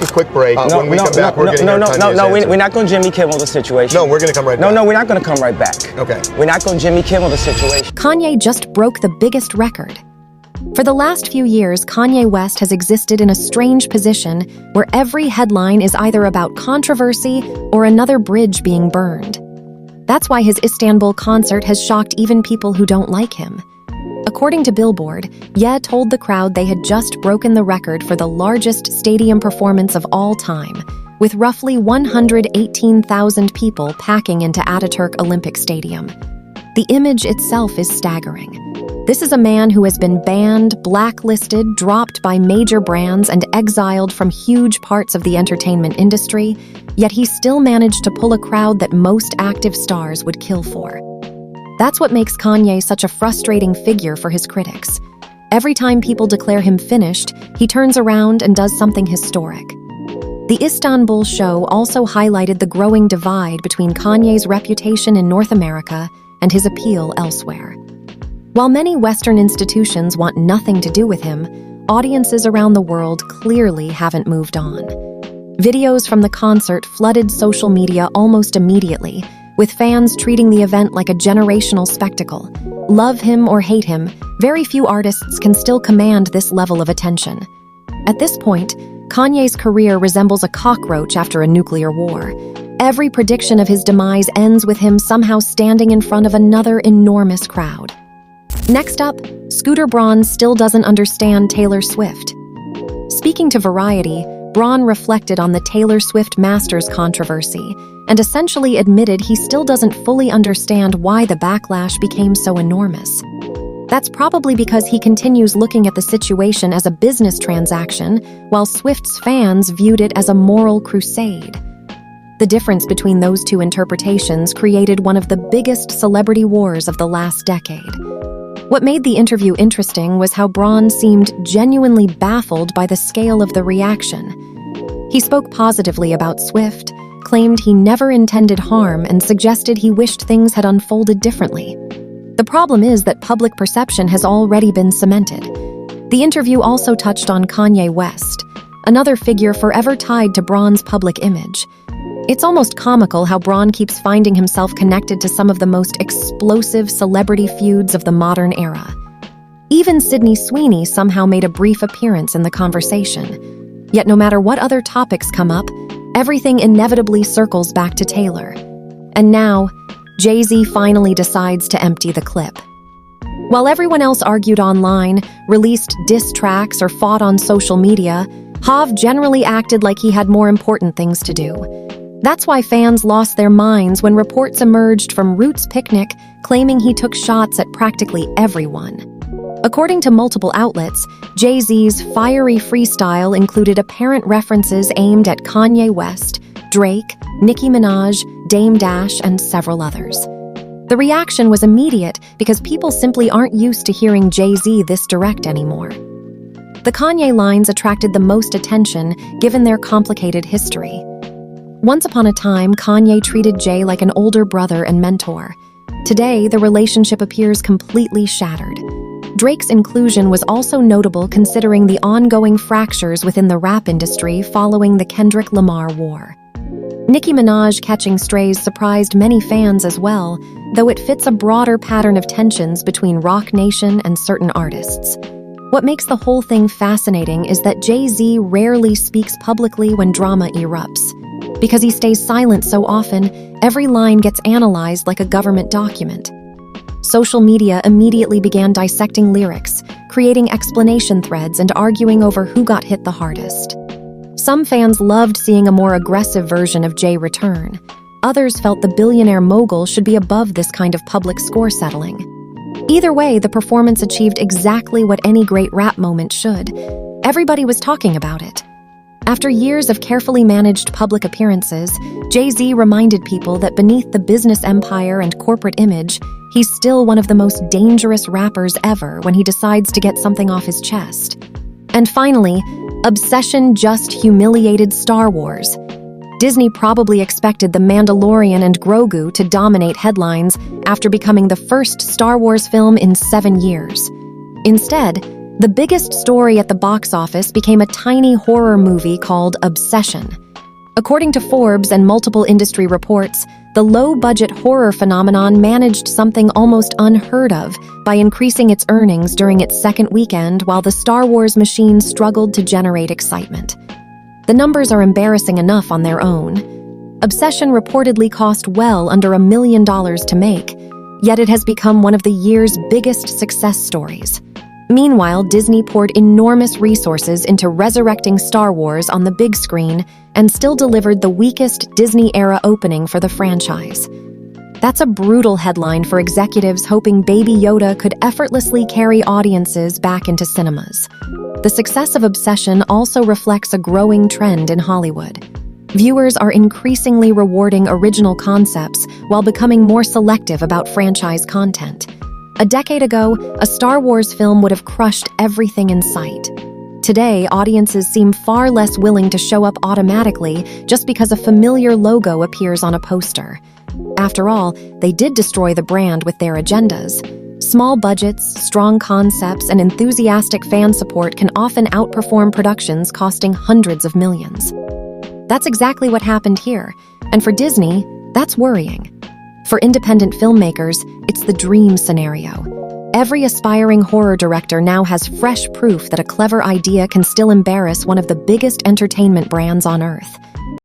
A quick break. When we come back, we're getting we're not going to Jimmy Kimmel the situation. No, we're going to come right back. No, we're not going to come right back. Okay. We're not going to Jimmy Kimmel the situation. Kanye just broke the biggest record. For the last few years, Kanye West has existed in a strange position where every headline is either about controversy or another bridge being burned. That's why his Istanbul concert has shocked even people who don't like him. According to Billboard, Ye told the crowd they had just broken the record for the largest stadium performance of all time, with roughly 118,000 people packing into Ataturk Olympic Stadium. The image itself is staggering. This is a man who has been banned, blacklisted, dropped by major brands, and exiled from huge parts of the entertainment industry, yet he still managed to pull a crowd that most active stars would kill for. That's what makes Kanye such a frustrating figure for his critics. Every time people declare him finished, he turns around and does something historic. The Istanbul show also highlighted the growing divide between Kanye's reputation in North America and his appeal elsewhere. While many Western institutions want nothing to do with him, audiences around the world clearly haven't moved on. Videos from the concert flooded social media almost immediately, with fans treating the event like a generational spectacle. Love him or hate him, very few artists can still command this level of attention. At this point, Kanye's career resembles a cockroach after a nuclear war. Every prediction of his demise ends with him somehow standing in front of another enormous crowd. Next up, Scooter Braun still doesn't understand Taylor Swift. Speaking to Variety, Braun reflected on the Taylor Swift Masters controversy and essentially admitted he still doesn't fully understand why the backlash became so enormous. That's probably because he continues looking at the situation as a business transaction, while Swift's fans viewed it as a moral crusade. The difference between those two interpretations created one of the biggest celebrity wars of the last decade. What made the interview interesting was how Braun seemed genuinely baffled by the scale of the reaction. He spoke positively about Swift, claimed he never intended harm, and suggested he wished things had unfolded differently. The problem is that public perception has already been cemented. The interview also touched on Kanye West, another figure forever tied to Braun's public image. It's almost comical how Braun keeps finding himself connected to some of the most explosive celebrity feuds of the modern era. Even Sydney Sweeney somehow made a brief appearance in the conversation. Yet no matter what other topics come up, everything inevitably circles back to Taylor. And now, Jay-Z finally decides to empty the clip. While everyone else argued online, released diss tracks, or fought on social media, Hav generally acted like he had more important things to do. That's why fans lost their minds when reports emerged from Roots Picnic claiming he took shots at practically everyone. According to multiple outlets, Jay-Z's fiery freestyle included apparent references aimed at Kanye West, Drake, Nicki Minaj, Dame Dash, and several others. The reaction was immediate because people simply aren't used to hearing Jay-Z this direct anymore. The Kanye lines attracted the most attention given their complicated history. Once upon a time, Kanye treated Jay like an older brother and mentor. Today, the relationship appears completely shattered. Drake's inclusion was also notable considering the ongoing fractures within the rap industry following the Kendrick-Lamar war. Nicki Minaj catching strays surprised many fans as well, though it fits a broader pattern of tensions between Roc Nation and certain artists. What makes the whole thing fascinating is that Jay-Z rarely speaks publicly when drama erupts. Because he stays silent so often, every line gets analyzed like a government document. Social media immediately began dissecting lyrics, creating explanation threads, and arguing over who got hit the hardest. Some fans loved seeing a more aggressive version of Jay return. Others felt the billionaire mogul should be above this kind of public score settling. Either way, the performance achieved exactly what any great rap moment should. Everybody was talking about it. After years of carefully managed public appearances, Jay-Z reminded people that beneath the business empire and corporate image, he's still one of the most dangerous rappers ever when he decides to get something off his chest. And finally, obsession just humiliated Star Wars. Disney probably expected The Mandalorian and Grogu to dominate headlines after becoming the first Star Wars film in 7 years. Instead, The biggest story at the box office became a tiny horror movie called Obsession. According to Forbes and multiple industry reports, the low-budget horror phenomenon managed something almost unheard of by increasing its earnings during its second weekend while the Star Wars machine struggled to generate excitement. The numbers are embarrassing enough on their own. Obsession reportedly cost well under $1 million to make, yet it has become one of the year's biggest success stories. Meanwhile, Disney poured enormous resources into resurrecting Star Wars on the big screen and still delivered the weakest Disney-era opening for the franchise. That's a brutal headline for executives hoping Baby Yoda could effortlessly carry audiences back into cinemas. The success of Obsession also reflects a growing trend in Hollywood. Viewers are increasingly rewarding original concepts while becoming more selective about franchise content. A decade ago, a Star Wars film would have crushed everything in sight. Today, audiences seem far less willing to show up automatically just because a familiar logo appears on a poster. After all, they did destroy the brand with their agendas. Small budgets, strong concepts, and enthusiastic fan support can often outperform productions costing hundreds of millions. That's exactly what happened here, and for Disney, that's worrying. For independent filmmakers, it's the dream scenario. Every aspiring horror director now has fresh proof that a clever idea can still embarrass one of the biggest entertainment brands on Earth.